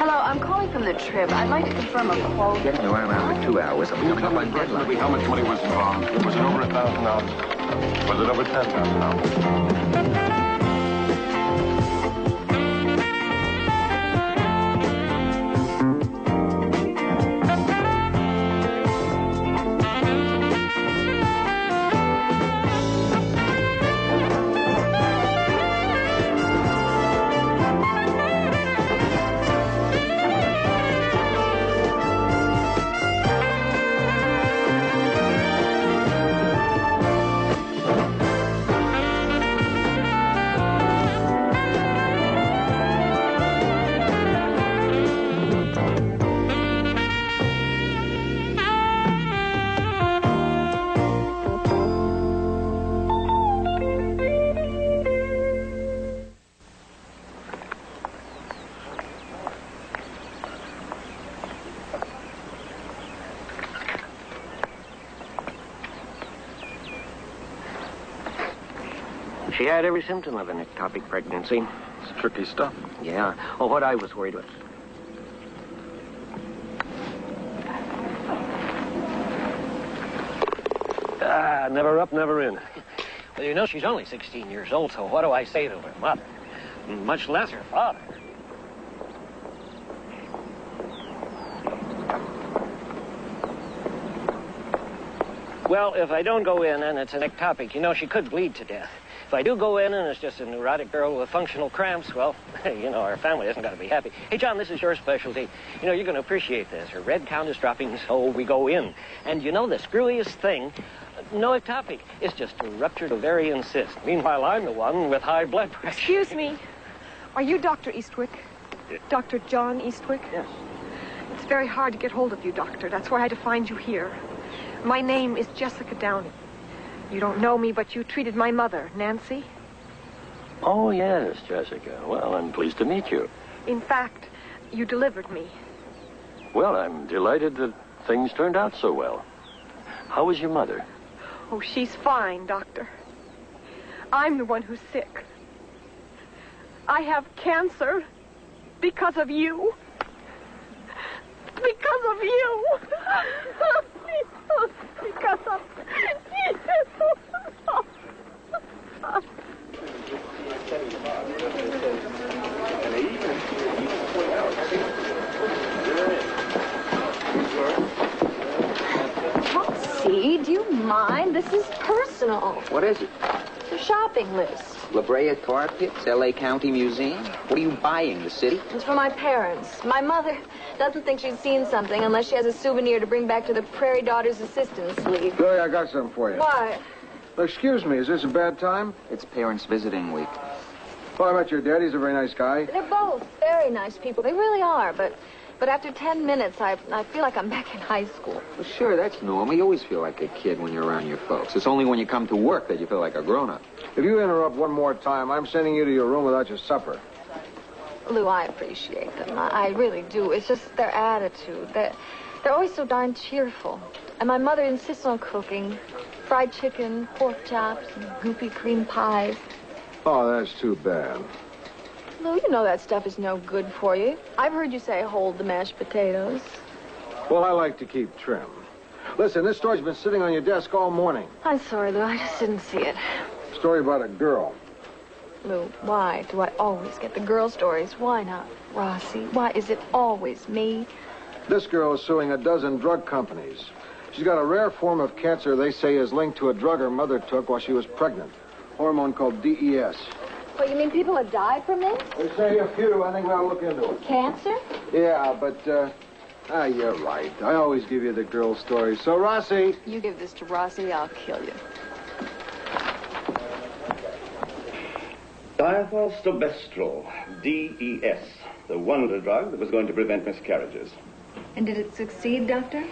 Hello, I'm calling from the trip. I'd like to confirm a quote. Getting you around for 2 hours. I'm You come by question how much money was involved. Was it over $1,000? Was it over $10,000? She had every symptom of an ectopic pregnancy. It's tricky stuff. Yeah. Oh, what I was worried about. Never up, never in. Well, you know, she's only 16 years old, so what do I say to her mother? Much less her father. Well, if I don't go in and it's an ectopic, you know, she could bleed to death. If I do go in and it's just a neurotic girl with functional cramps, well, you know, our family isn't going to be happy. Hey, John, this is your specialty. You know, you're going to appreciate this. Her red count is dropping, so we go in. And you know, the screwiest thing, no ectopic. It's just a ruptured ovarian cyst. Meanwhile, I'm the one with high blood pressure. Excuse me. Are you Dr. Eastwick? Dr. John Eastwick? Yes. It's very hard to get hold of you, Doctor. That's why I had to find you here. My name is Jessica Downey. You don't know me, but you treated my mother, Nancy. Oh, yes, Jessica. Well, I'm pleased to meet you. In fact, you delivered me. Well, I'm delighted that things turned out so well. How was your mother? Oh, she's fine, Doctor. I'm the one who's sick. I have cancer because of you. Because of you. Because of you. See, do you mind? This is personal. What is it? The shopping list. La Brea Tar Pits, L.A. County Museum? What are you buying, the city? It's for my parents. My mother doesn't think she's seen something unless she has a souvenir to bring back to the Prairie Daughters Assistance League. Billy, I got something for you. What? Excuse me, is this a bad time? It's parents visiting week. Well, I met your dad. He's a very nice guy. They're both very nice people. They really are, but after 10 minutes, I feel like I'm back in high school. Well, sure, that's normal. You always feel like a kid when you're around your folks. It's only when you come to work that you feel like a grown-up. If you interrupt one more time, I'm sending you to your room without your supper. Lou, I appreciate them. I really do. It's just their attitude. They're always so darn cheerful. And my mother insists on cooking fried chicken, pork chops, and goopy cream pies. Oh, that's too bad. Lou, you know that stuff is no good for you. I've heard you say hold the mashed potatoes. Well, I like to keep trim. Listen, this story's been sitting on your desk all morning. I'm sorry, Lou. I just didn't see it. Story about a girl. Lou, why do I always get the girl stories? Why not Rossi? Why is it always me? This girl is suing a dozen drug companies. She's got a rare form of cancer they say is linked to a drug her mother took while she was pregnant. Hormone called DES. What, you mean people have died from this? They say a few. I think we ought to look into it. Cancer? Yeah, but, you're right. I always give you the girl story. So, Rossi. You give this to Rossi, I'll kill you. Diethylstilbestrol, DES, the wonder drug that was going to prevent miscarriages. And did it succeed, Doctor?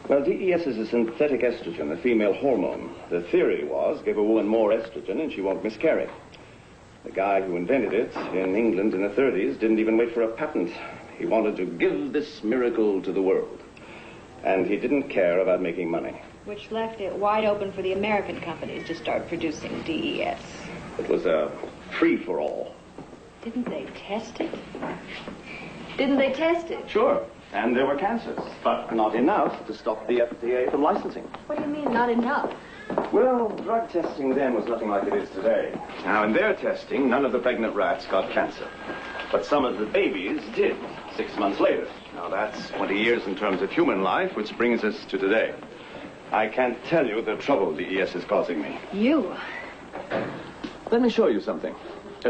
Well, DES is a synthetic estrogen, a female hormone. The theory was give a woman more estrogen and she won't miscarry. The guy who invented it in England in the 30s didn't even wait for a patent. He wanted to give this miracle to the world. And he didn't care about making money. Which left it wide open for the American companies to start producing DES. It was a free-for-all. Didn't they test it? Didn't they test it? Sure. And there were cancers, but not enough to stop the FDA from licensing. What do you mean, not enough? Well, drug testing then was nothing like it is today. Now, in their testing, none of the pregnant rats got cancer. But some of the babies did, 6 months later. Now, that's 20 years in terms of human life, which brings us to today. I can't tell you the trouble DES is causing me. You? Let me show you something.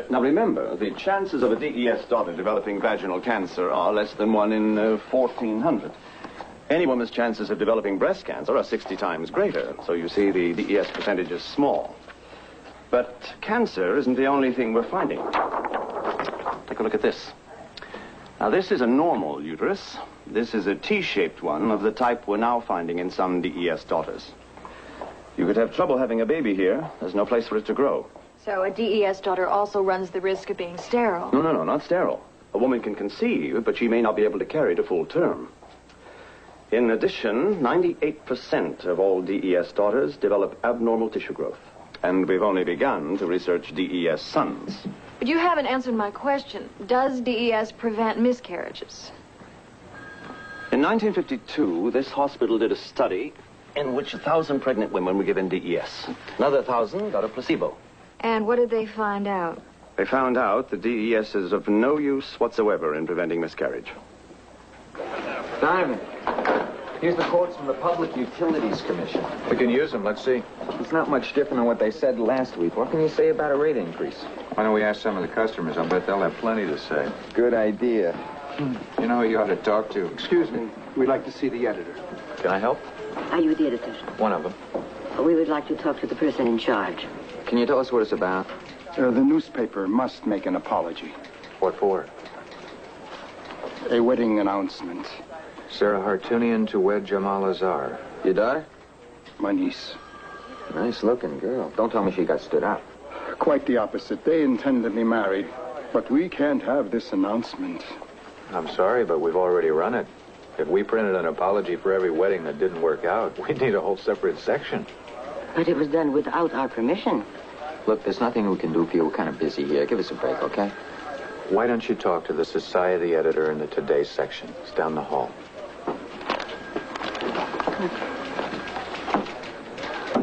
Now, remember, the chances of a DES daughter developing vaginal cancer are less than 1 in 1,400. Any woman's chances of developing breast cancer are 60 times greater. So you see, the DES percentage is small. But cancer isn't the only thing we're finding. Take a look at this. Now, this is a normal uterus. This is a T-shaped one of the type we're now finding in some DES daughters. You could have trouble having a baby here. There's no place for it to grow. So a DES daughter also runs the risk of being sterile. No, not sterile. A woman can conceive, but she may not be able to carry to full term. In addition, 98% of all DES daughters develop abnormal tissue growth. And we've only begun to research DES sons. But you haven't answered my question. Does DES prevent miscarriages? In 1952, this hospital did a study in which 1,000 pregnant women were given DES. Another 1,000 got a placebo. And what did they find out? They found out that DES is of no use whatsoever in preventing miscarriage. Diamond, here's the quotes from the Public Utilities Commission. We can use them. Let's see. It's not much different than what they said last week. What can you say about a rate increase? Why don't we ask some of the customers? I'll bet they'll have plenty to say. Good idea. You know who you ought to talk to? Excuse me. We'd like to see the editor. Can I help? Are you the editor? One of them. We would like to talk to the person in charge. Can you tell us what it's about? The newspaper must make an apology. What for? A wedding announcement. Sarah Hartunian to wed Jamal Azar. Your daughter? My niece. Nice-looking girl. Don't tell me she got stood up. Quite the opposite. They intend to be married. But we can't have this announcement. I'm sorry, but we've already run it. If we printed an apology for every wedding that didn't work out, we'd need a whole separate section. But it was done without our permission. Look, there's nothing we can do for you. We're kind of busy here. Give us a break, okay? Why don't you talk to the society editor in the Today section? It's down the hall.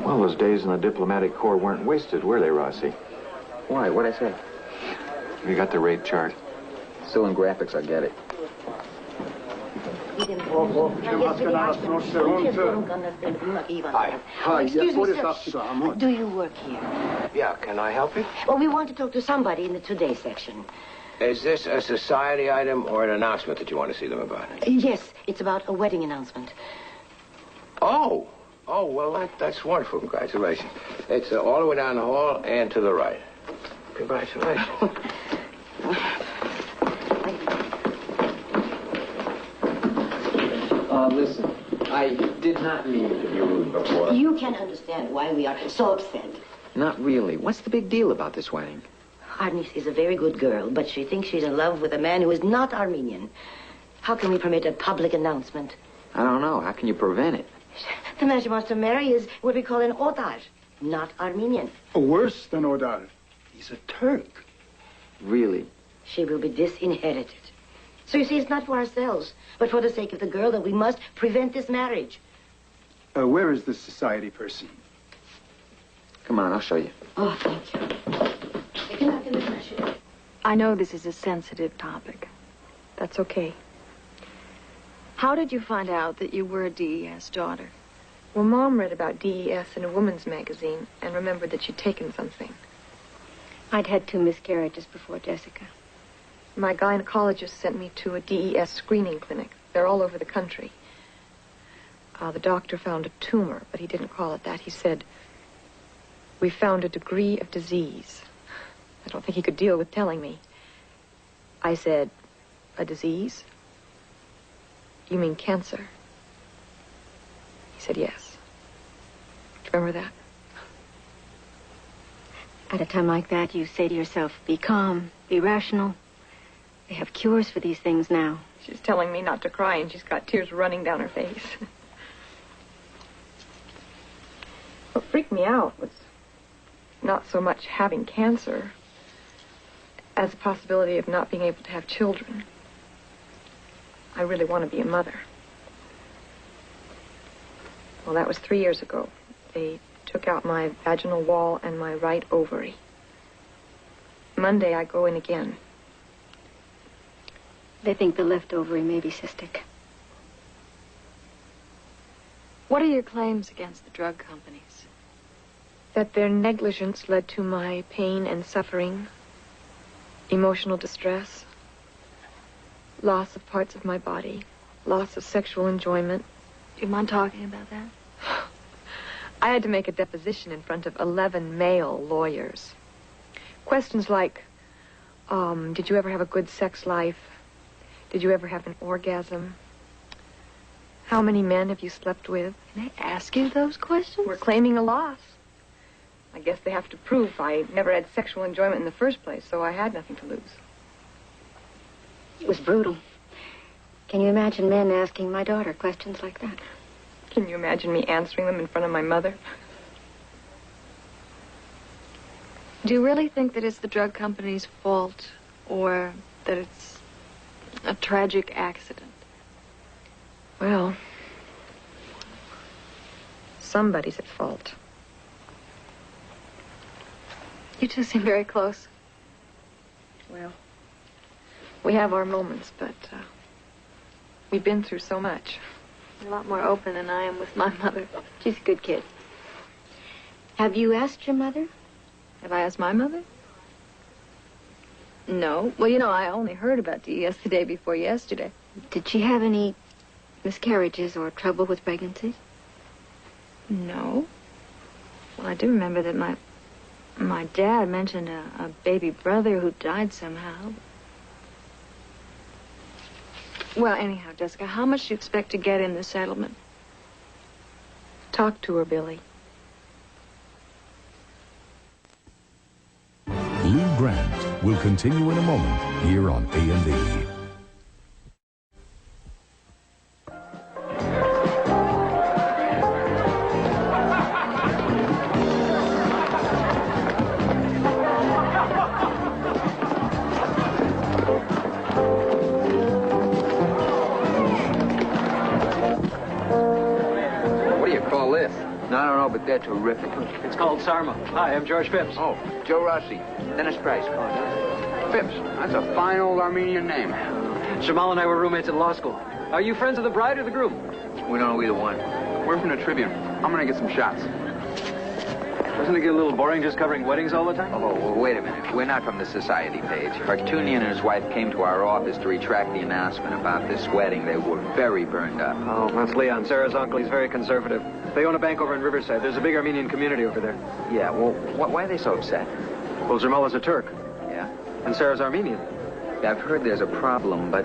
Well, those days in the diplomatic corps weren't wasted, were they, Rossi? Why? What'd I say? You got the rate chart? Still in graphics, I get it. Hi, excuse me, sir. sir. Do you work here? Yeah, can I help you? Well, we want to talk to somebody in the Today section. Is this a society item or an announcement that you want to see them about? Yes, it's about a wedding announcement. Oh, well, that's wonderful. Congratulations. It's all the way down the hall and to the right. Congratulations. Listen, I did not mean to be rude before. You can understand why we are so upset. Not really. What's the big deal about this wedding? Our niece is a very good girl, but she thinks she's in love with a man who is not Armenian. How can we permit a public announcement? I don't know. How can you prevent it? The man she wants to marry is what we call an Odar, not Armenian. Worse than Odar. He's a Turk. Really? She will be disinherited. So you see, it's not for ourselves, but for the sake of the girl that we must prevent this marriage. Where is this society person? Come on, I'll show you. Oh, thank you. I know this is a sensitive topic. That's okay. How did you find out that you were a DES daughter? Well, Mom read about DES in a woman's magazine and remembered that she'd taken something. I'd had 2 miscarriages before Jessica. My gynecologist sent me to a DES screening clinic. They're all over the country. The doctor found a tumor, but he didn't call it that. He said, "We found a degree of disease." I don't think he could deal with telling me. I said, "A disease? You mean cancer?" He said, "Yes." Do you remember that? At a time like that, you say to yourself, be calm, be rational. They have cures for these things now. She's telling me not to cry, and she's got tears running down her face. What freaked me out was not so much having cancer as a possibility of not being able to have children. I really want to be a mother. Well, that was 3 years ago. They took out my vaginal wall and my right ovary. Monday, I go in again. They think the left ovary may be cystic. What are your claims against the drug companies? That their negligence led to my pain and suffering, emotional distress, loss of parts of my body, loss of sexual enjoyment. Do you mind talking about that? I had to make a deposition in front of 11 male lawyers. Questions like, did you ever have a good sex life? Did you ever have an orgasm? How many men have you slept with? Can they ask you those questions? We're claiming a loss. I guess they have to prove I never had sexual enjoyment in the first place, so I had nothing to lose. It was brutal. Can you imagine men asking my daughter questions like that? Can you imagine me answering them in front of my mother? Do you really think that it's the drug company's fault, or that it's a tragic accident? Well, somebody's at fault. You two seem very close. Well, we have our moments, but we've been through so much. You're a lot more open than I am with my mother. She's a good kid. Have you asked your mother? Have I asked my mother? No. Well, you know, I only heard about DES the day before yesterday. Did she have any miscarriages or trouble with pregnancies? No. Well, I do remember that my dad mentioned a baby brother who died somehow. Well, anyhow, Jessica, how much do you expect to get in the settlement? Talk to her, Billy. Lou Grant will continue in a moment here on A&E. But they're terrific. It's called Sarma. Hi, I'm George Phipps. Oh, Joe Rossi. Dennis Price. Phipps. That's a fine old Armenian name. Jamal and I were roommates at law school. Are you friends of the bride or the groom? We don't know either one. We're from the Tribune. I'm gonna get some shots. Doesn't it get a little boring just covering weddings all the time? Oh, well, wait a minute. We're not from the society page. Hartunian and his wife came to our office to retract the announcement about this wedding. They were very burned up. Oh, that's Leon, Sarah's uncle. He's very conservative. They own a bank over in Riverside. There's a big Armenian community over there. Yeah, well, why are they so upset? Well, Jamal is a Turk. Yeah? And Sarah's Armenian. Yeah, I've heard there's a problem, but,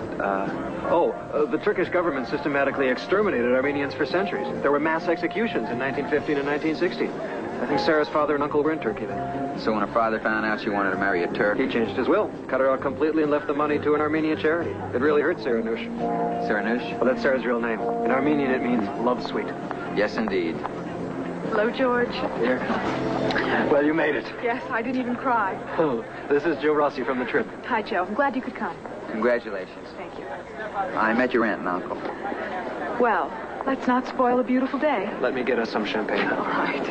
the Turkish government systematically exterminated Armenians for centuries. There were mass executions in 1915 and 1916. I think Sarah's father and uncle were in Turkey then. So when her father found out she wanted to marry a Turk... He changed his will, cut her out completely, and left the money to an Armenian charity. It really hurt Sarah Noosh. Sarah Noosh? Well, that's Sarah's real name. In Armenian, it means love sweet. Yes, indeed. Hello, George. Here. Well, you made it. Yes, I didn't even cry. Oh, this is Joe Rossi from the Trib. Hi, Joe. I'm glad you could come. Congratulations. Thank you. I met your aunt and uncle. Well, let's not spoil a beautiful day. Let me get us some champagne. All right.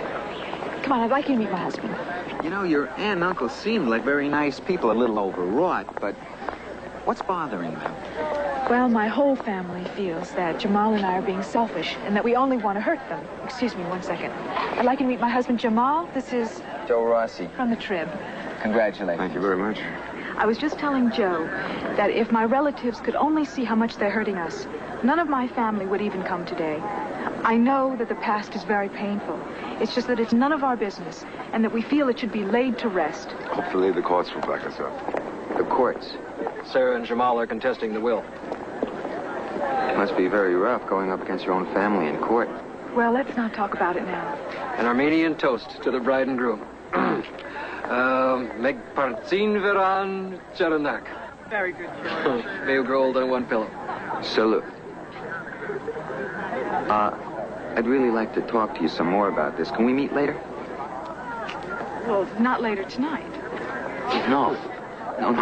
Come on, I'd like you to meet my husband. You know, your aunt and uncle seemed like very nice people, a little overwrought, but what's bothering them? Well, my whole family feels that Jamal and I are being selfish and that we only want to hurt them. Excuse me 1 second. I'd like you to meet my husband, Jamal. This is... Joe Rossi. From the Trib. Congratulations. Thank you very much. I was just telling Joe that if my relatives could only see how much they're hurting us, none of my family would even come today. I know that the past is very painful. It's just that it's none of our business, and that we feel it should be laid to rest. Hopefully the courts will back us up. The courts? Sarah and Jamal are contesting the will. Must be very rough going up against your own family in court. Well, let's not talk about it now. An Armenian toast to the bride and groom. Meg partzin veran charanak. Very good, George. May you grow old on one pillow. Salute. I'd really like to talk to you some more about this. Can we meet later? Well, not later tonight. No. No.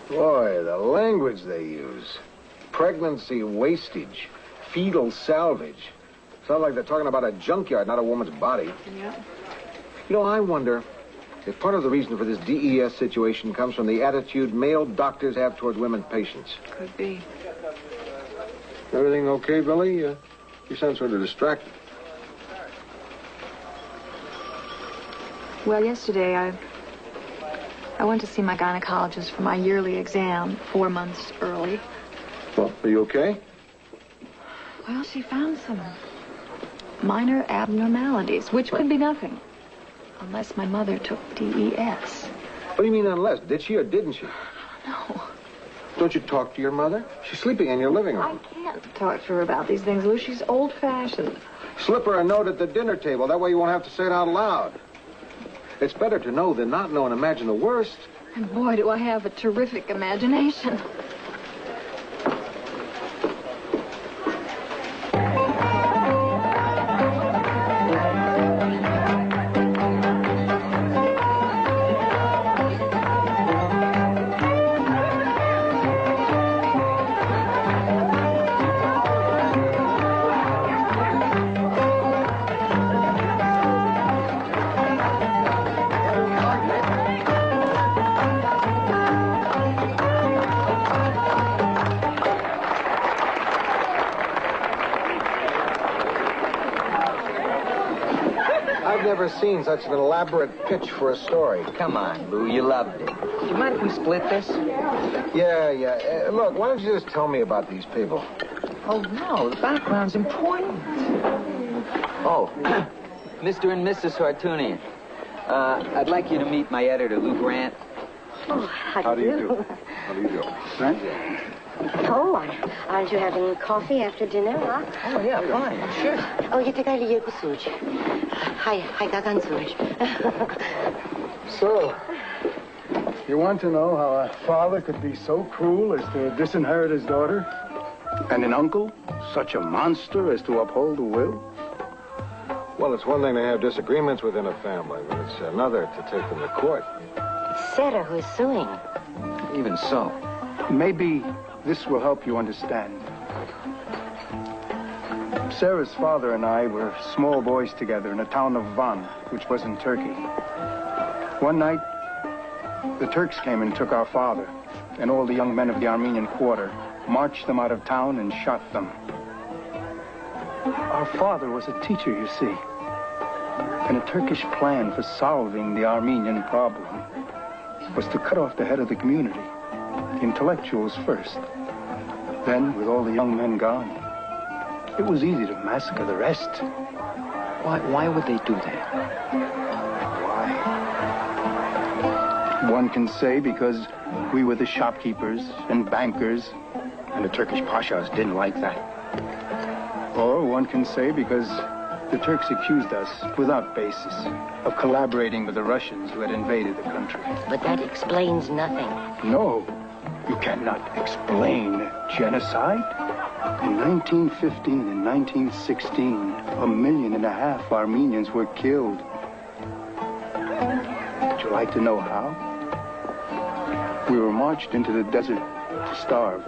Boy, the language they use. Pregnancy wastage. Fetal salvage. Sounds like they're talking about a junkyard, not a woman's body. Yeah. You know, I wonder if part of the reason for this DES situation comes from the attitude male doctors have toward women patients. Could be. Everything okay, Billy? You sound sort of distracted. Well, yesterday I went to see my gynecologist for my yearly exam 4 months early. Well, are you okay? Well, she found some minor abnormalities, which could be nothing. Unless my mother took DES. What do you mean unless? Did she or didn't she? No. Don't you talk to your mother? She's sleeping in your living room. I can't talk to her about these things, Lou. She's old-fashioned. Slip her a note at the dinner table. That way you won't have to say it out loud. It's better to know than not know and imagine the worst. And boy, do I have a terrific imagination. I've never seen such an elaborate pitch for a story. Come on, Lou, you loved it. Do you mind if we split this? Yeah. Look, why don't you just tell me about these people? Oh, no, the background's important. Oh, Mr. and Mrs. Hartunian. I'd like you to meet my editor, Lou Grant. Oh, how do you do? How do you do? Grant? Oh, aren't you having coffee after dinner, huh? Oh, yeah, fine, sure. Oh, you take a little suji. Hi, gagan suji. So, you want to know how a father could be so cruel as to disinherit his daughter? And an uncle, such a monster as to uphold a will? Well, it's one thing to have disagreements within a family, but it's another to take them to court. It's Sarah who's suing. Even so. Maybe this will help you understand. Sarah's father and I were small boys together in the town of Van, which was in Turkey. One night, the Turks came and took our father, and all the young men of the Armenian quarter, marched them out of town and shot them. Our father was a teacher, you see, and a Turkish plan for solving the Armenian problem was to cut off the head of the community, the intellectuals first. Then, with all the young men gone, it was easy to massacre the rest. Why would they do that? Why? One can say because we were the shopkeepers and bankers, and the Turkish pashas didn't like that. Or one can say because the Turks accused us, without basis, of collaborating with the Russians who had invaded the country. But that explains nothing. No, you cannot explain genocide. In 1915 and 1916, 1.5 million Armenians were killed. Would you like to know how? We were marched into the desert to starve.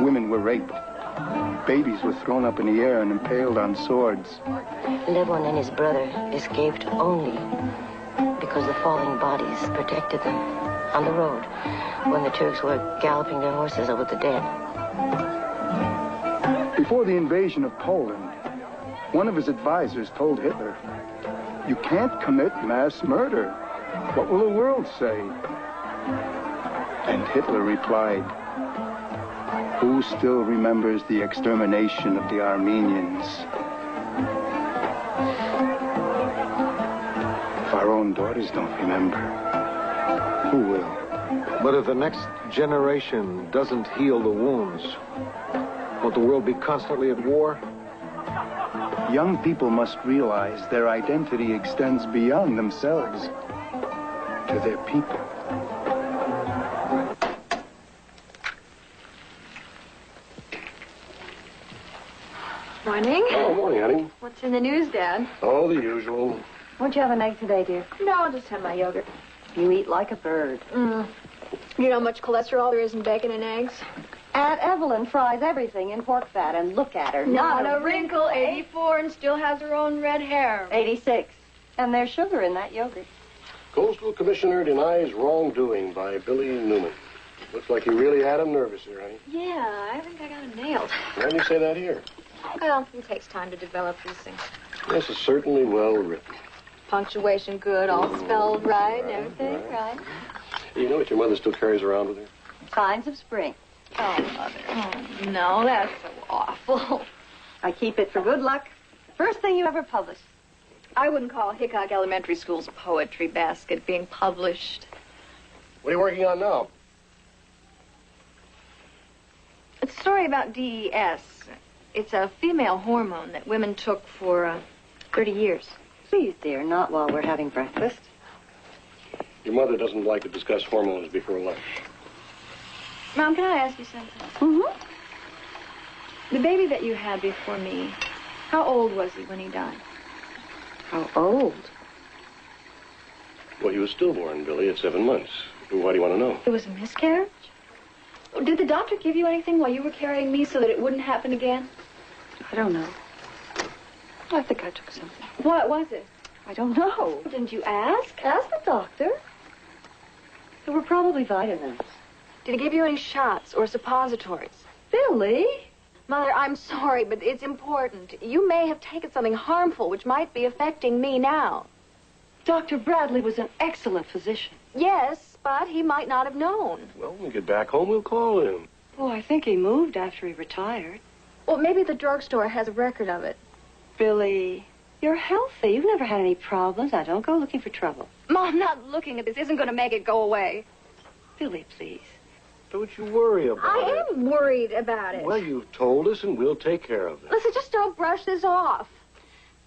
Women were raped. Babies were thrown up in the air and impaled on swords. Levon and his brother escaped only because the falling bodies protected them on the road when the Turks were galloping their horses over the dead. Before the invasion of Poland, one of his advisors told Hitler, "You can't commit mass murder. What will the world say?" And Hitler replied, "Who still remembers the extermination of the Armenians? If our own daughters don't remember, who will?" But if the next generation doesn't heal the wounds, won't the world be constantly at war? Young people must realize their identity extends beyond themselves to their people. Morning. Oh, morning, honey. What's in the news, Dad? Oh, the usual. Won't you have an egg today, dear? No, I'll just have my yogurt. You eat like a bird. You know how much cholesterol there is in bacon and eggs? Aunt Evelyn fries everything in pork fat, and look at her. Not a wrinkle, 84, and still has her own red hair. 86. And there's sugar in that yogurt. Coastal Commissioner denies wrongdoing by Billy Newman. Looks like you really had him nervous here, honey. Yeah, I think I got him nailed. Why didn't you say that here? Well, it takes time to develop these things. This is certainly well written. Punctuation good, all spelled right, and everything right. You know what your mother still carries around with her? Signs of spring. Oh, Mother. Oh, no, that's so awful. I keep it for good luck. First thing you ever published. I wouldn't call Hickok Elementary School's poetry basket being published. What are you working on now? It's a story about DES. It's a female hormone that women took for 30 years. Please, dear, not while we're having breakfast. Your mother doesn't like to discuss hormones before lunch. Mom, can I ask you something? Mm-hmm. The baby that you had before me, how old was he when he died? How old? Well, he was stillborn, Billy, at 7 months. Why do you want to know? It was a miscarriage? Did the doctor give you anything while you were carrying me so that it wouldn't happen again? I don't know. I think I took something. What was it? I don't know. Didn't you ask? Ask the doctor. There were probably vitamins. Did he give you any shots or suppositories? Billy? Mother, I'm sorry, but it's important. You may have taken something harmful which might be affecting me now. Dr. Bradley was an excellent physician. Yes, but he might not have known. Well, when we get back home, we'll call him. Oh, I think he moved after he retired. Well, maybe the drugstore has a record of it. Billy, you're healthy. You've never had any problems. Now, don't go looking for trouble. Mom, not looking at this isn't going to make it go away. Billy, please. Don't you worry about it. I am worried about it. Well, you've told us, and we'll take care of it. Listen, just don't brush this off.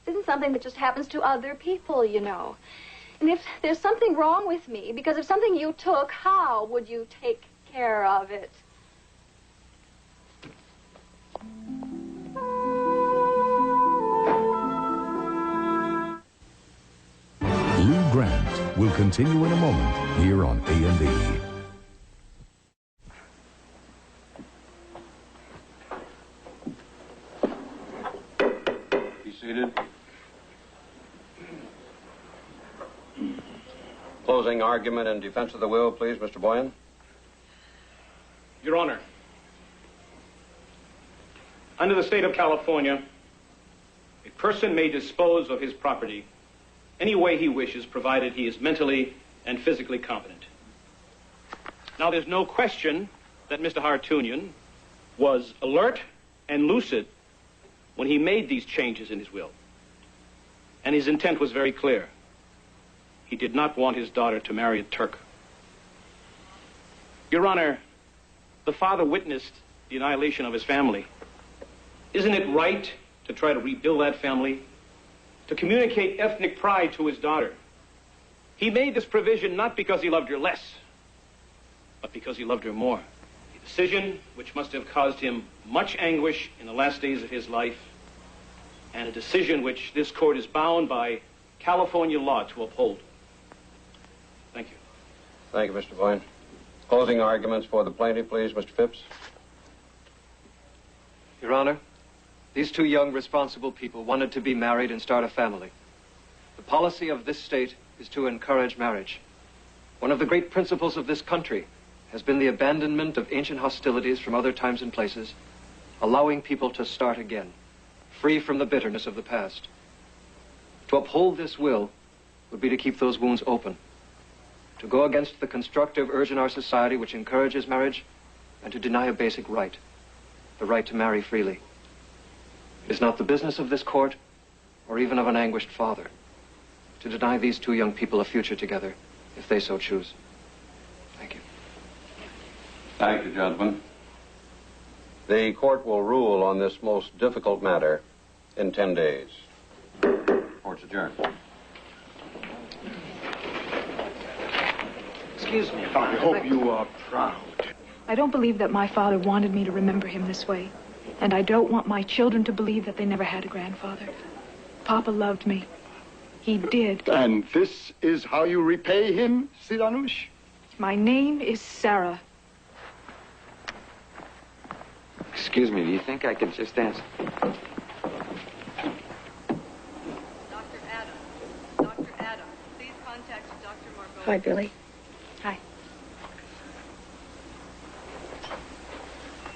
This isn't something that just happens to other people, you know. And if there's something wrong with me because of something you took, how would you take care of it? Lou Grant will continue in a moment here on A&E. Be seated. Closing argument in defense of the will, please, Mr. Boyan. Your Honor, under the state of California, a person may dispose of his property any way he wishes, provided he is mentally and physically competent. Now, there's no question that Mr. Hartunian was alert and lucid when he made these changes in his will. And his intent was very clear. He did not want his daughter to marry a Turk. Your Honor, the father witnessed the annihilation of his family. Isn't it right to try to rebuild that family, to communicate ethnic pride to his daughter? He made this provision not because he loved her less, but because he loved her more. A decision which must have caused him much anguish in the last days of his life, and a decision which this court is bound by California law to uphold. Thank you. Thank you, Mr. Boyan. Closing arguments for the plaintiff, please, Mr. Phipps. Your Honor, these two young, responsible people wanted to be married and start a family. The policy of this state is to encourage marriage. One of the great principles of this country has been the abandonment of ancient hostilities from other times and places, allowing people to start again, free from the bitterness of the past. To uphold this will would be to keep those wounds open, to go against the constructive urge in our society which encourages marriage, and to deny a basic right, the right to marry freely. It is not the business of this court, or even of an anguished father, to deny these two young people a future together, if they so choose. Thank you. Thank you, gentlemen. The court will rule on this most difficult matter in 10 days. Court's adjourned. Excuse me. I hope you are proud. I don't believe that my father wanted me to remember him this way. And I don't want my children to believe that they never had a grandfather. Papa loved me. He did. And this is how you repay him, Siranush? My name is Sarah. Excuse me, do you think I could just ask? Hi, Billy. Hi.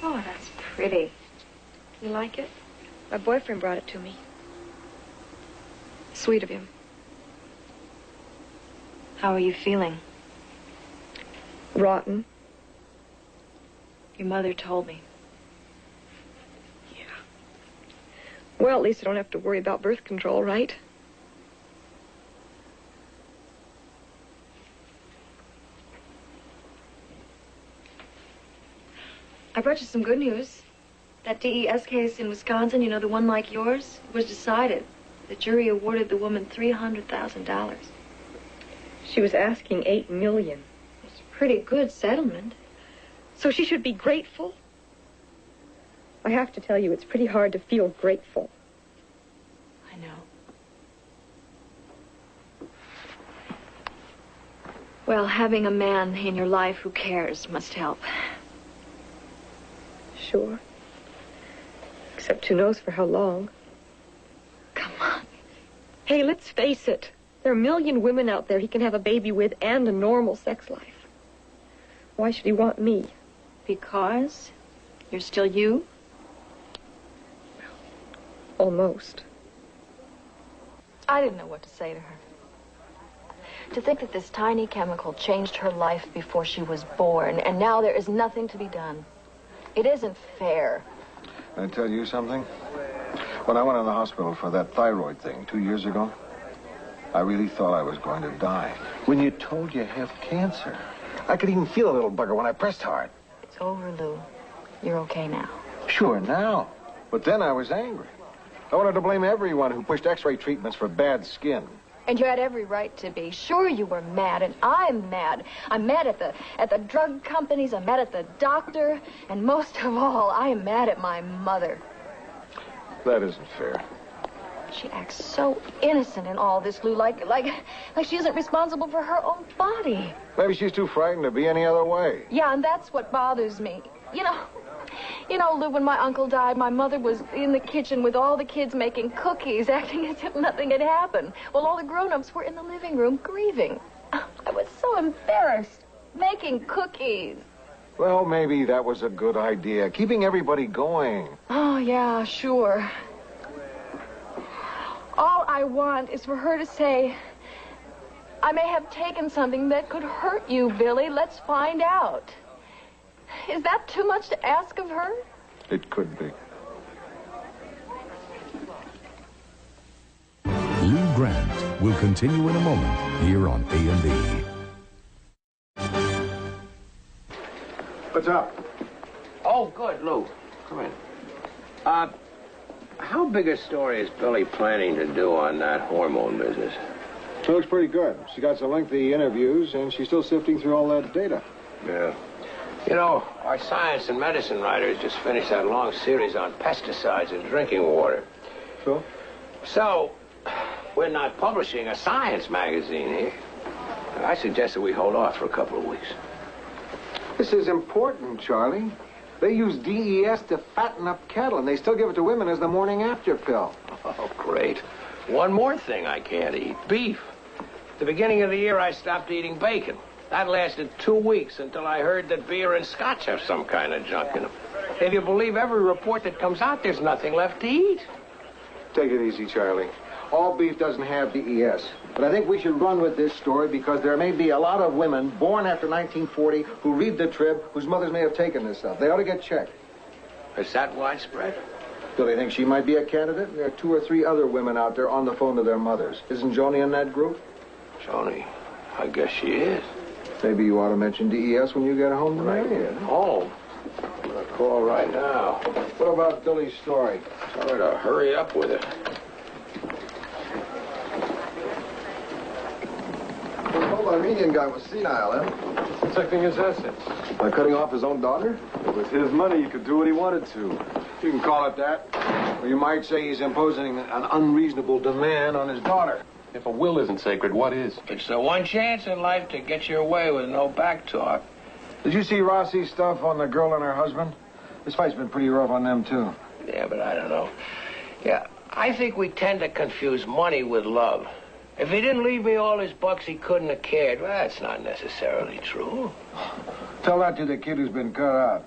Oh, that's pretty. You like it? My boyfriend brought it to me. Sweet of him. How are you feeling? Rotten. Your mother told me. Yeah. Well, at least I don't have to worry about birth control, right? I brought you some good news. That DES case in Wisconsin, you know, the one like yours, was decided. The jury awarded the woman $300,000. She was asking $8 million. It's a pretty good settlement. So she should be grateful? I have to tell you, it's pretty hard to feel grateful. I know. Well, having a man in your life who cares must help. Sure. Except who knows for how long. Come on. Hey, let's face it. There are a million women out there he can have a baby with and a normal sex life. Why should he want me? Because you're still you? Almost. I didn't know what to say to her. To think that this tiny chemical changed her life before she was born, and now there is nothing to be done. It isn't fair. Can I tell you something? When I went in the hospital for that thyroid thing 2 years ago, I really thought I was going to die. When you told you have cancer, I could even feel a little bugger when I pressed hard. It's over, Lou. You're okay now. Sure, now. But then I was angry. I wanted to blame everyone who pushed x-ray treatments for bad skin. And you had every right to be. Sure, you were mad, and I'm mad. I'm mad at the drug companies. I'm mad at the doctor. And most of all, I am mad at my mother. That isn't fair. She acts so innocent in all this, Lou, like she isn't responsible for her own body. Maybe she's too frightened to be any other way. Yeah, and that's what bothers me. You know, Lou, when my uncle died, my mother was in the kitchen with all the kids making cookies, acting as if nothing had happened. Well, all the grown-ups were in the living room grieving. I was so embarrassed, making cookies. Well, maybe that was a good idea, keeping everybody going. Oh, yeah, sure. All I want is for her to say, I may have taken something that could hurt you, Billy. Let's find out. Is that too much to ask of her? It could be. Lou Grant will continue in a moment here on A&E. What's up? Oh, good, Lou. Come in. How big a story is Billy planning to do on that hormone business? She looks pretty good. She got some lengthy interviews, and she's still sifting through all that data. Yeah. You know, our science and medicine writers just finished that long series on pesticides in drinking water. So, we're not publishing a science magazine here. I suggest that we hold off for a couple of weeks. This is important, Charlie. They use DES to fatten up cattle, and they still give it to women as the morning after pill. Oh, great. One more thing I can't eat, beef. At the beginning of the year, I stopped eating bacon. That lasted 2 weeks until I heard that beer and scotch have some kind of junk in them. If you believe every report that comes out, there's nothing left to eat. Take it easy, Charlie. All beef doesn't have DES. But I think we should run with this story because there may be a lot of women born after 1940 who read the Trib whose mothers may have taken this stuff. They ought to get checked. Is that widespread? Do they think she might be a candidate? There are 2 or 3 other women out there on the phone to their mothers. Isn't Joni in that group? Joni, I guess she is. Maybe you ought to mention DES when you get home tonight. Right home? I'm going to call right now. What about Billy's story? Tell her to hurry up with it. The whole Armenian guy was senile, eh? Protecting his assets. By cutting off his own daughter? With his money, he could do what he wanted to. You can call it that. Or you might say he's imposing an unreasonable demand on his daughter. If a will isn't sacred, what is? It's the one chance in life to get your way with no back talk. Did you see Rossi's stuff on the girl and her husband? This fight's been pretty rough on them, too. Yeah, but I don't know. Yeah, I think we tend to confuse money with love. If he didn't leave me all his bucks, he couldn't have cared. Well, that's not necessarily true. Tell that to the kid who's been cut out.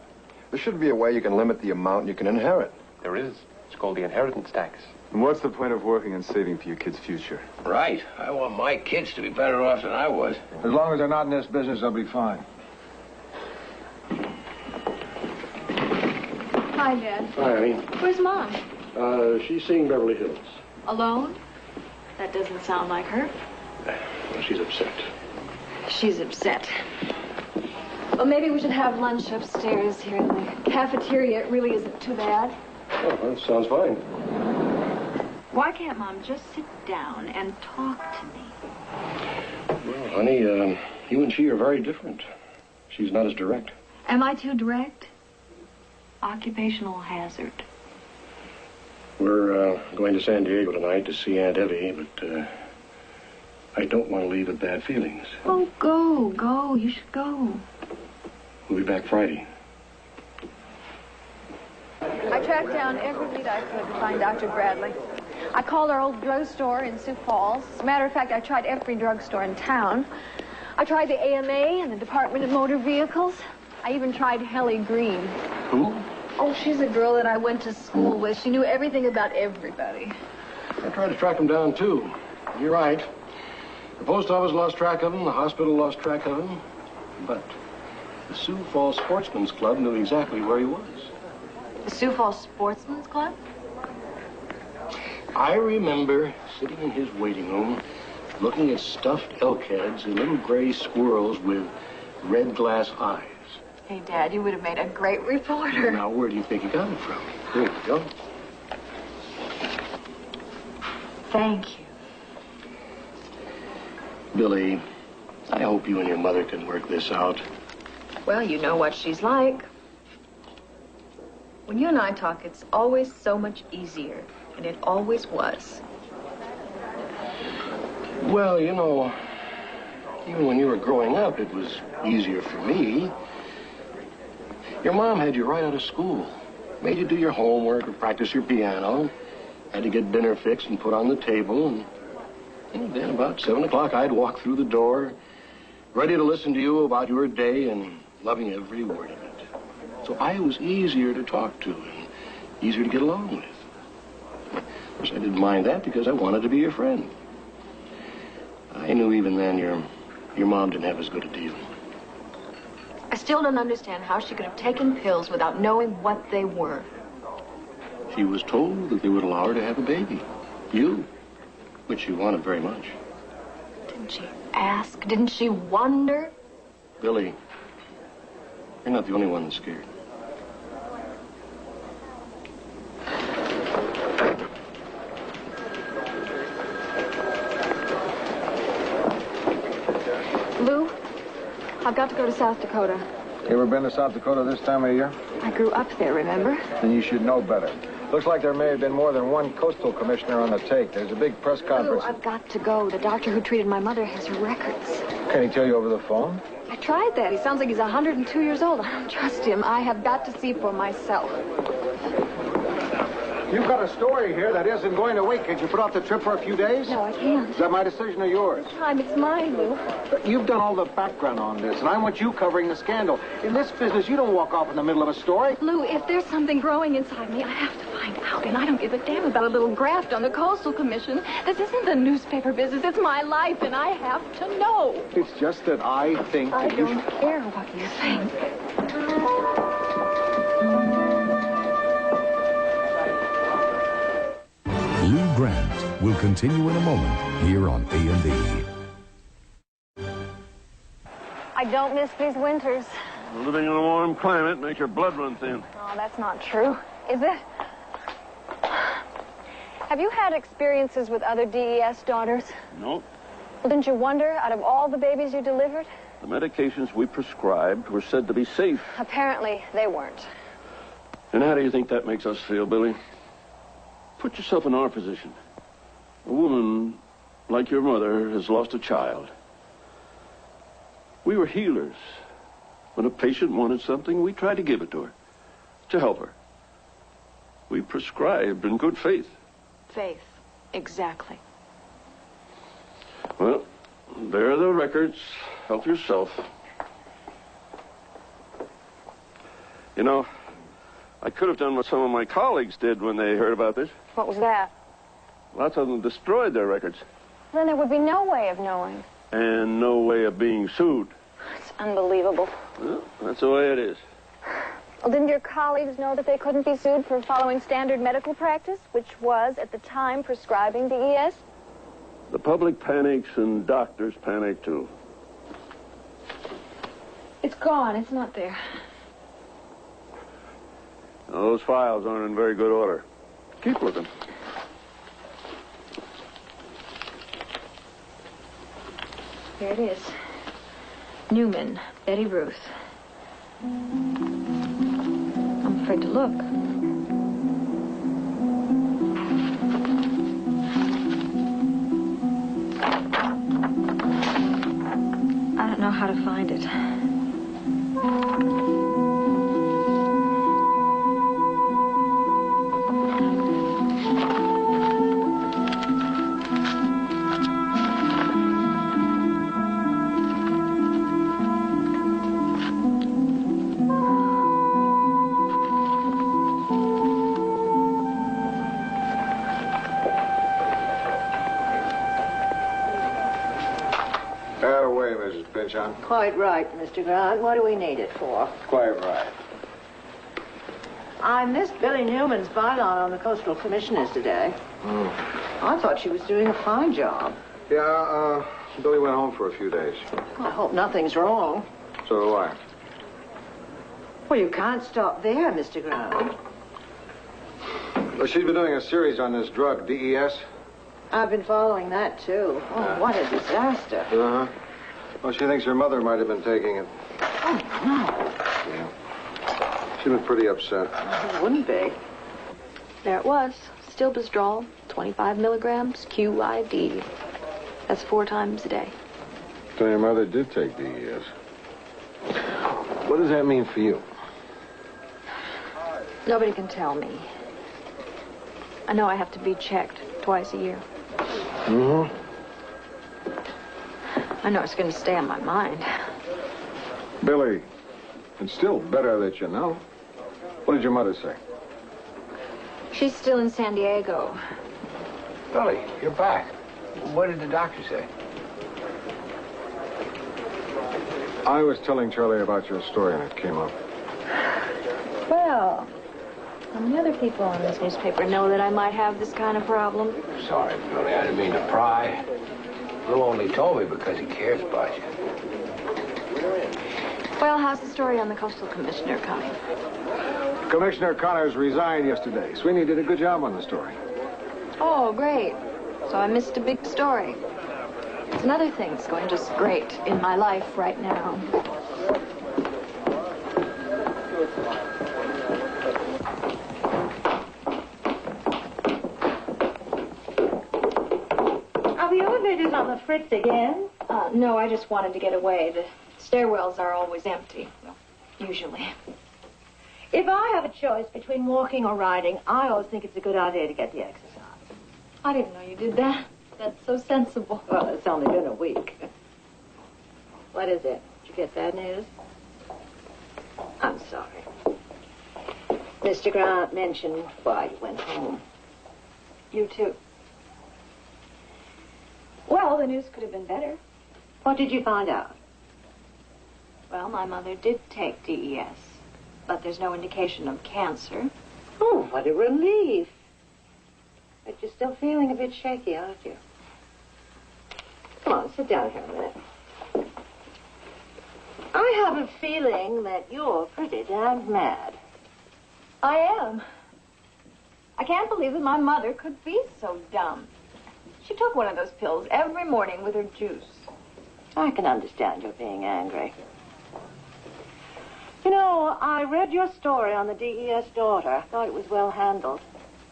There should be a way you can limit the amount you can inherit. There is. It's called the inheritance tax. And what's the point of working and saving for your kid's future? Right. I want my kids to be better off than I was. As long as they're not in this business, they'll be fine. Hi, Dad. Hi, Annie. Where's Mom? She's seeing Beverly Hills. Alone? That doesn't sound like her. Well, she's upset. She's upset. Well, maybe we should have lunch upstairs here in the cafeteria. It really isn't too bad. Oh, that sounds fine. Why can't Mom just sit down and talk to me? Well, honey, you and she are very different. She's not as direct. Am I too direct? Occupational hazard. We're going to San Diego tonight to see Aunt Evie, but I don't want to leave with bad feelings. Oh, go. You should go. We'll be back Friday. I tracked down every lead I could to find Dr. Bradley. I called our old drugstore in Sioux Falls. As a matter of fact, I tried every drugstore in town. I tried the AMA and the Department of Motor Vehicles. I even tried Helly Green. Who? Oh, she's a girl that I went to school with. She knew everything about everybody. I tried to track him down, too. You're right. The post office lost track of him, the hospital lost track of him. But the Sioux Falls Sportsman's Club knew exactly where he was. The Sioux Falls Sportsman's Club? I remember sitting in his waiting room, looking at stuffed elk heads and little gray squirrels with red glass eyes. Hey, Dad, you would have made a great reporter. Now, where do you think you got it from? Here we go. Thank you. Billy, I hope you and your mother can work this out. Well, you know what she's like. When you and I talk, it's always so much easier, and it always was. Well, you know, even when you were growing up, it was easier for me. Your mom had you right out of school, made you do your homework or practice your piano, had to get dinner fixed and put on the table, and then about 7 o'clock, I'd walk through the door, ready to listen to you about your day and loving every word of it. So I was easier to talk to and easier to get along with. Of course, I didn't mind that because I wanted to be your friend. I knew even then your mom didn't have as good a deal. I still don't understand how she could have taken pills without knowing what they were. She was told that they would allow her to have a baby. You, which she wanted very much. Didn't she ask? Didn't she wonder? Billy, you're not the only one that's scared. Lou, I've got to go to South Dakota. You ever been to South Dakota this time of year? I grew up there, remember? Then you should know better. Looks like there may have been more than one coastal commissioner on the take. There's a big press Lou, conference. I've got to go. The doctor who treated my mother has her records. Can he tell you over the phone? I tried that. He sounds like he's 102 years old. I don't trust him. I have got to see for myself. You've got a story here that isn't going to wait. Could you put off the trip for a few days? No, I can't. Is that my decision or yours? This time it's mine, Lou. But you've done all the background on this, and I want you covering the scandal. In this business, you don't walk off in the middle of a story. Lou, if there's something growing inside me, I have to find out. And I don't give a damn about a little graft on the Coastal Commission. This isn't the newspaper business. It's my life, and I have to know. It's just that I think I that you don't care what you think. Lou Grant will continue in a moment here on A&E. I don't miss these winters. Living in a warm climate makes your blood run thin. Oh, that's not true, is it? Have you had experiences with other DES daughters? No. Well, didn't you wonder, out of all the babies you delivered? The medications we prescribed were said to be safe. Apparently, they weren't. And how do you think that makes us feel, Billy? Put yourself in our position. A woman like your mother, has lost a child. We were healers. When a patient wanted something, we tried to give it to her, to help her. We prescribed in good faith. Faith. Exactly. Well, there are the records. Help yourself. You know, I could have done what some of my colleagues did when they heard about this. What was that? Lots of them destroyed their records. Then there would be no way of knowing. And no way of being sued. It's unbelievable. Well, that's the way it is. Well, didn't your colleagues know that they couldn't be sued for following standard medical practice, which was, at the time, prescribing DES? The public panics and doctors panic, too. It's gone. It's not there. Those files aren't in very good order. Keep looking. Here it is. Newman, Betty Ruth. I'm afraid to look. I don't know how to find it. Quite right, Mr. Grant. What do we need it for? Quite right. I missed Billy Newman's byline on the Coastal Commissioners today. I thought she was doing a fine job. Yeah, Billy went home for a few days. I hope nothing's wrong. So do I. Well, you can't stop there, Mr. Grant. Well, she's been doing a series on this drug, DES. I've been following that, too. Oh, what a disaster. Uh-huh. Well, she thinks her mother might have been taking it. Oh, no. Yeah. She was pretty upset. It wouldn't be. There it was. Stilbisdrol, 25 milligrams, QID. That's 4 times a day. So your mother did take DES. What does that mean for you? Nobody can tell me. I know I have to be checked twice a year. Mm-hmm. I know it's going to stay on my mind. Billy, it's still better that you know. What did your mother say? She's still in San Diego. Billy, you're back. What did the doctor say? I was telling Charlie about your story and it came up. Well, how many other people in this newspaper know that I might have this kind of problem? Sorry, Billy, I didn't mean to pry. Lou only told me because he cares about you. Well, how's the story on the Coastal Commissioner coming? Commissioner Connors resigned yesterday. Sweeney did a good job on the story. Oh, great. So I missed a big story. It's another thing that's going just great in my life right now. Are the elevators on the fritz again? No, I just wanted to get away. The stairwells are always empty. Well, usually. If I have a choice between walking or riding, I always think it's a good idea to get the exercise. I didn't know you did that. That's so sensible. Well, it's only been a week. What is it? Did you get bad news? I'm sorry. Mr. Grant mentioned why you went home. You too. Well, the news could have been better. What did you find out? Well, my mother did take DES, but there's no indication of cancer. Oh, what a relief. But you're still feeling a bit shaky, aren't you? Come on, sit down here a minute. I have a feeling that you're pretty damn mad. I am. I can't believe that my mother could be so dumb. She took one of those pills every morning with her juice. I can understand your being angry. You know, I read your story on the DES daughter. I thought it was well handled.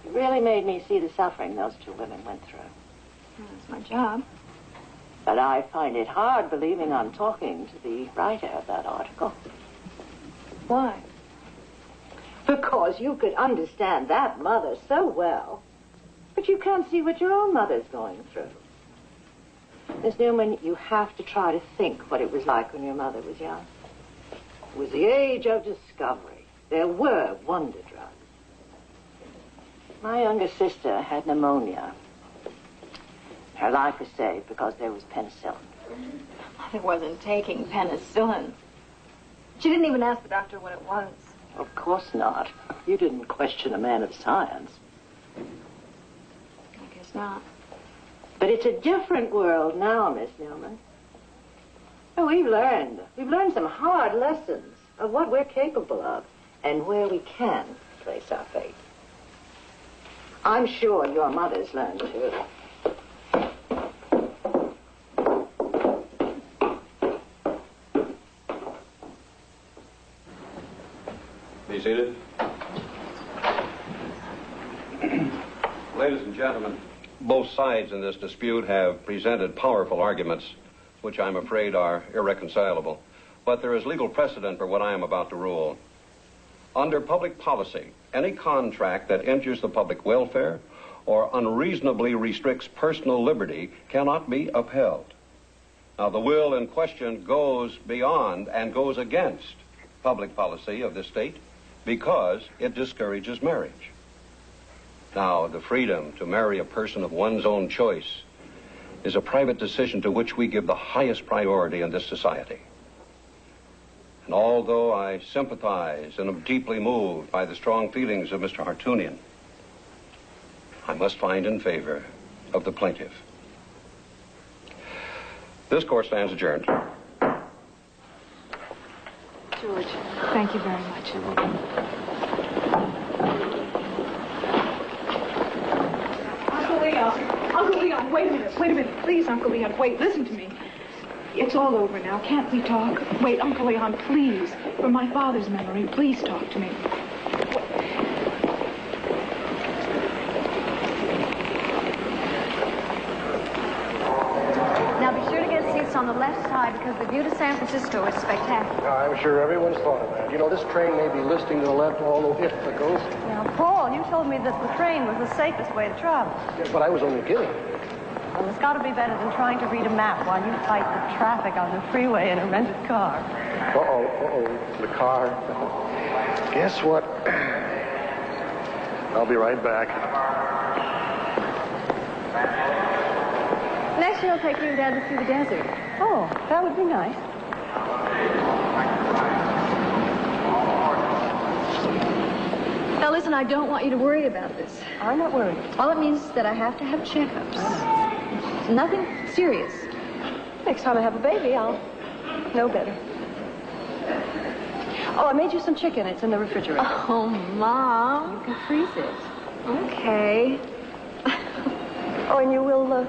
It really made me see the suffering those two women went through. That's my job. But I find it hard believing I'm talking to the writer of that article. Why? Because you could understand that mother so well, but you can't see what your own mother's going through. Miss Newman, you have to try to think what it was like when your mother was young. It was the age of discovery. There were wonder drugs. My younger sister had pneumonia. Her life was saved because there was penicillin. Mother wasn't taking penicillin. She didn't even ask the doctor what it was. Of course not. You didn't question a man of science. I guess not. But it's a different world now, Miss Newman. Oh, we've learned some hard lessons of what we're capable of and where we can place our faith. I'm sure your mother's learned too. Be seated. Ladies and gentlemen, both sides in this dispute have presented powerful arguments, which I'm afraid are irreconcilable. But there is legal precedent for what I am about to rule. Under public policy, any contract that injures the public welfare or unreasonably restricts personal liberty cannot be upheld. Now, the will in question goes beyond and goes against public policy of the state because it discourages marriage. Now, the freedom to marry a person of one's own choice is a private decision to which we give the highest priority in this society. And although I sympathize and am deeply moved by the strong feelings of Mr. Hartunian, I must find in favor of the plaintiff. This court stands adjourned. George, thank you very much. Uncle Leon, wait a minute. Please, Uncle Leon, wait, listen to me. It's all over now. Can't we talk? Wait, Uncle Leon, please. For my father's memory, please talk to me. Now be sure to get seats on the left side because the view to San Francisco is spectacular. I'm sure everyone's thought of that. You know, this train may be listing to the left, although if it goes. Now, Paul, you told me that the train was the safest way to travel. Yeah, but I was only kidding. Well, it's got to be better than trying to read a map while you fight the traffic on the freeway in a rented car. The car. Guess what? I'll be right back. Next year I'll take you and Dad to see the desert. Oh, that would be nice. Now listen, I don't want you to worry about this. I'm not worried. All it means is that I have to have checkups. Nothing serious. Next time I have a baby, I'll know better. Oh, I made you some chicken. It's in the refrigerator. Oh, Mom. You can freeze it. Okay. Oh, and you will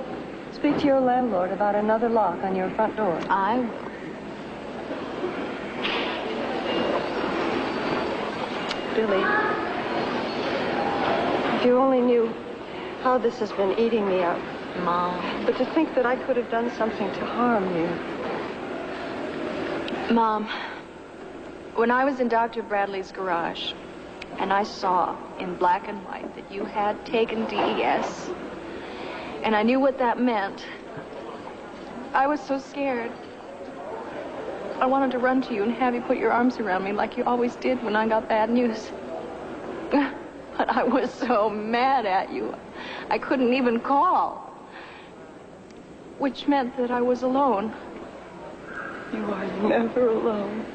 speak to your landlord about another lock on your front door. I will. Billy, if you only knew how this has been eating me up. Mom. But to think that I could have done something to harm you. Mom, when I was in Dr. Bradley's garage, and I saw in black and white that you had taken DES, and I knew what that meant, I was so scared. I wanted to run to you and have you put your arms around me like you always did when I got bad news. But I was so mad at you, I couldn't even call. Which meant that I was alone. You are never alone.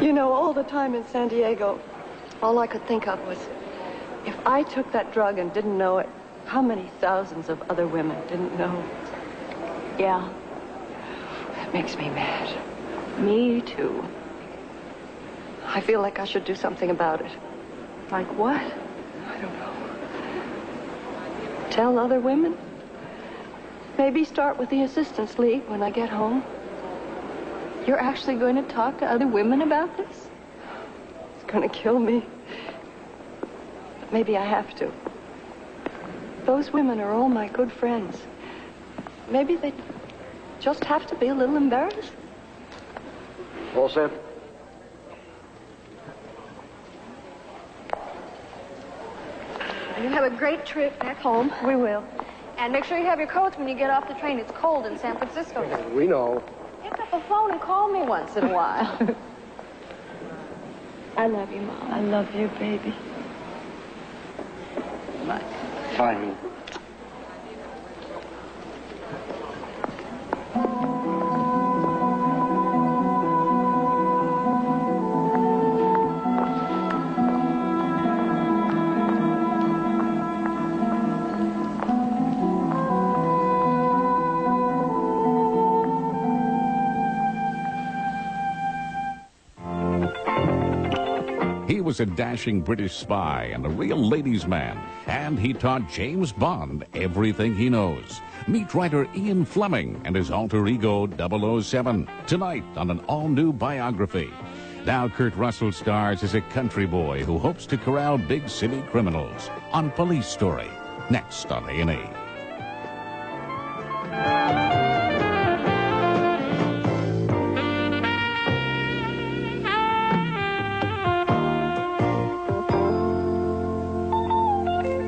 You know, all the time in San Diego, all I could think of was, if I took that drug and didn't know it, how many thousands of other women didn't know? Yeah. That makes me mad. Me too. I feel like I should do something about it. Like what? I don't know. Tell other women? Maybe start with the Assistants League when I get home. You're actually going to talk to other women about this? It's going to kill me. But maybe I have to. those women are all my good friends. Maybe they just have to be a little embarrassed. All set? You have a great trip back home. We will. And make sure you have your coats when you get off the train. It's cold in San Francisco. We know. Pick up the phone and call me once in a while. I love you, Mom. I love you, baby. Bye. Bye. He was a dashing British spy and a real ladies' man, and he taught James Bond everything he knows. Meet writer Ian Fleming and his alter ego 007 tonight on an all-new biography. Now Kurt Russell stars as a country boy who hopes to corral big city criminals on Police Story, next on A&E.